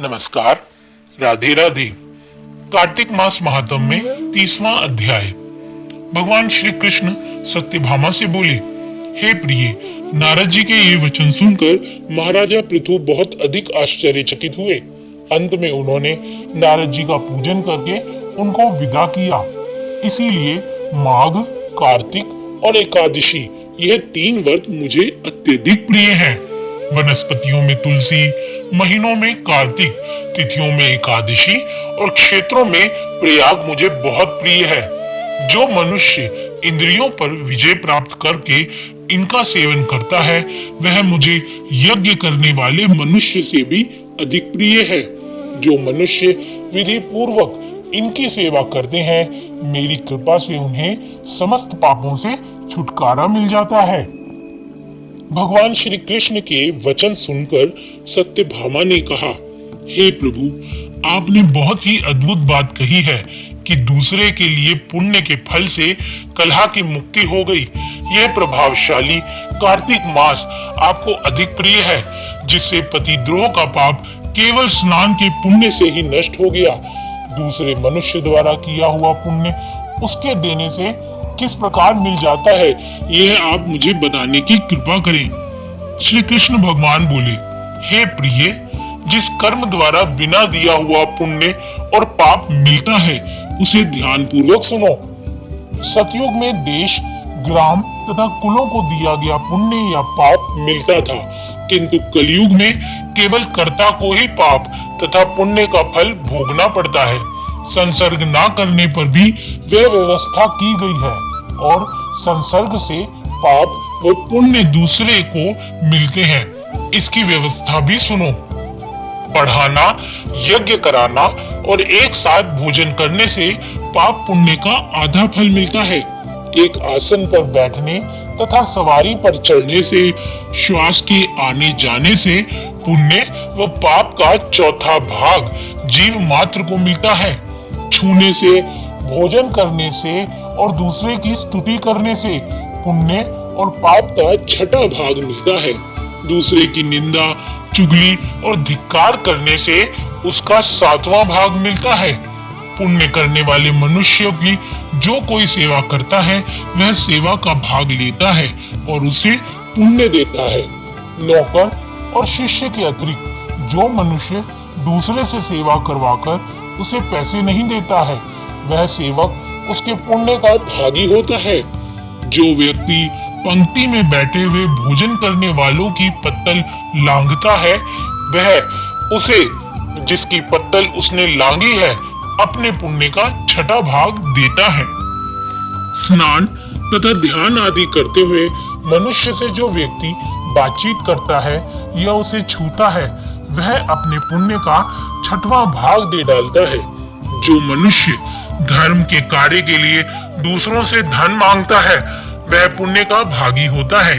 नमस्कार, राधे राधे। कार्तिक मास महात्म्य में 30वां अध्याय। भगवान श्री कृष्ण सत्यभामा से बोले, हे प्रिय, नारद जी के ये वचन सुनकर महाराजा पृथु बहुत अधिक आश्चर्यचकित हुए। अंत में उन्होंने नारद जी का पूजन करके उनको विदा किया। इसीलिए माघ, कार्तिक और एकादशी यह 3 व्रत मुझे अत्यधिक प्रिय हैं। वनस्पतियों में तुलसी, महीनों में कार्तिक, तिथियों में एकादशी और क्षेत्रों में प्रयाग मुझे बहुत प्रिय है। जो मनुष्य इंद्रियों पर विजय प्राप्त करके इनका सेवन करता है, वह मुझे यज्ञ करने वाले मनुष्य से भी अधिक प्रिय है। जो मनुष्य विधि पूर्वक इनकी सेवा करते हैं, मेरी कृपा से उन्हें समस्त पापों से छुटकारा मिल जाता है। भगवान श्री कृष्ण के वचन सुनकर सत्यभामा ने कहा, हे प्रभु, आपने बहुत ही अद्भुत बात कही है कि दूसरे के लिए पुण्य के फल से कलह की मुक्ति हो गई। यह प्रभावशाली कार्तिक मास आपको अधिक प्रिय है, जिससे पतिद्रोह का पाप केवल स्नान के पुण्य से ही नष्ट हो गया। दूसरे मनुष्य द्वारा किया हुआ पुण्य उसके देने से किस प्रकार मिल जाता है, यह आप मुझे बताने की कृपा करें। श्री कृष्ण भगवान बोले, हे प्रिय, जिस कर्म द्वारा बिना दिया हुआ पुण्य और पाप मिलता है, उसे ध्यान पूर्वक सुनो। सतयुग में देश, ग्राम तथा कुलों को दिया गया पुण्य या पाप मिलता था, किंतु कलयुग में केवल कर्ता को ही पाप तथा पुण्य का फल भोगना पड़ता है। संसर्ग ना करने पर भी वह व्यवस्था की गई है और संसर्ग से पाप व पुण्य दूसरे को मिलते हैं। इसकी व्यवस्था भी सुनो। पढ़ाना, यज्ञ कराना और एक साथ भोजन करने से पाप पुण्य का आधा फल मिलता है। एक आसन पर बैठने तथा सवारी पर चढ़ने से, श्वास के आने जाने से पुण्य व पाप का चौथा भाग जीव मात्र को मिलता है। छूने से, भोजन करने से और दूसरे की स्तुति करने से पुण्य और पाप का छठा भाग मिलता है। दूसरे की निंदा, चुगली और धिक्कार करने से उसका 7वां भाग मिलता है। पुण्य करने वाले मनुष्यों की जो कोई सेवा करता है, वह सेवा का भाग लेता है और उसे पुण्य देता है। नौकर और शिष्य के अतिरिक्त जो मनुष्य दूसरे से सेवा करवाकर उसे पैसे नहीं देता है, वह सेवक उसके पुण्य का भागी होता है। जो व्यक्ति पंक्ति में बैठे हुए भोजन करने वालों की पत्तल लांघता है, वह उसे, जिसकी पत्तल उसने लांघी है, अपने पुण्य का छठा भाग देता है। स्नान तथा ध्यान आदि करते हुए मनुष्य से जो व्यक्ति बातचीत करता है या उसे छूता है, वह अपने पुण्य का 6वां भाग दे डालता है। जो मनुष्य धर्म के कार्य के लिए दूसरों से धन मांगता है, वह पुण्य का भागी होता है।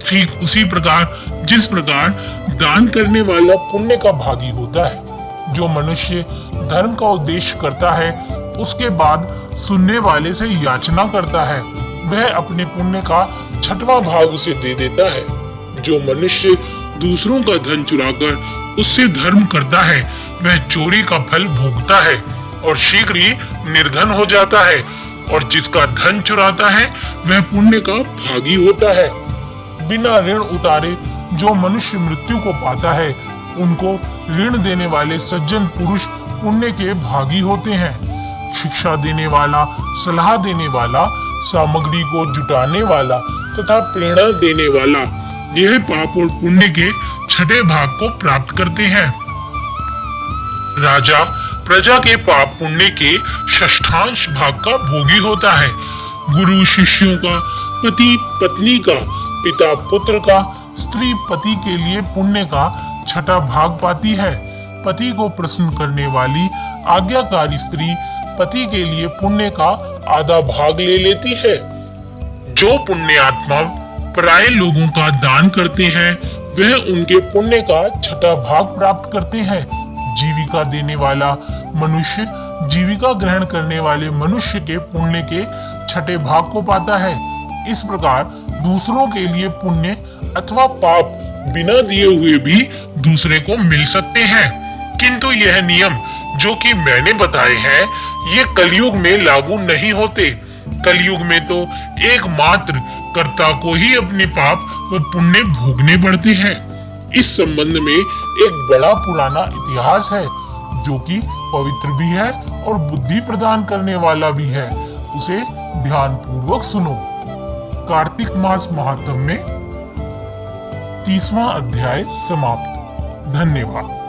ठीक उसी प्रकार जिस प्रकार दान करने वाला पुण्य का भागी होता है। जो मनुष्य धर्म का उद्देश्य करता है, उसके बाद सुनने वाले से याचना करता है, वह अपने पुण्य का 6वां भाग उसे दे देता है। जो मनुष्य दूसरों का धन चुराकर उससे धर्म करता है, वह चोरी का फल भोगता है और शीघ्र ही निर्धन हो जाता है। और जिसका धन चुराता है, वह पुण्य का भागी होता है। बिना ऋण उतारे जो मनुष्य मृत्यु को पाता है, उनको ऋण देने वाले सज्जन पुरुष पुण्य के भागी होते हैं। शिक्षा देने वाला, सलाह देने वाला, सामग्री को जुटाने वाला तथा प्रेरणा देने वाला, यह पाप और पुण्य के 6ठे भाग को प्राप्त करते हैं। राजा प्रजा के पाप पुण्य के 6ठांश भाग का भोगी होता है। गुरु शिष्यों का, पति पत्नी का, पिता पुत्र का, स्त्री पति के लिए पुण्य का 6ठा भाग पाती है। पति को प्रसन्न करने वाली आज्ञाकारी स्त्री पति के लिए पुण्य का आधा भाग ले लेती है। जो पुण्य आत्मा पराये लोगों का दान करते हैं, वह उनके पुण्य का 6ठा भाग प्राप्त करते हैं। जीविका देने वाला मनुष्य जीविका ग्रहण करने वाले मनुष्य के पुण्य के 6ठे भाग को पाता है। इस प्रकार दूसरों के लिए पुण्य अथवा पाप बिना दिए हुए भी दूसरे को मिल सकते हैं। किंतु यह नियम जो कि मैंने बताए हैं ये कलयुग में लागू नहीं होते। कलयुग में तो एकमात्र कर्ता को ही अपने पाप व पुण्य भोगने पड़ते हैं। इस संबंध में एक बड़ा पुराना इतिहास है जो कि पवित्र भी है और बुद्धि प्रदान करने वाला भी है। उसे ध्यान पूर्वक सुनो। कार्तिक मास महात्म्य में 30वां अध्याय समाप्त। धन्यवाद।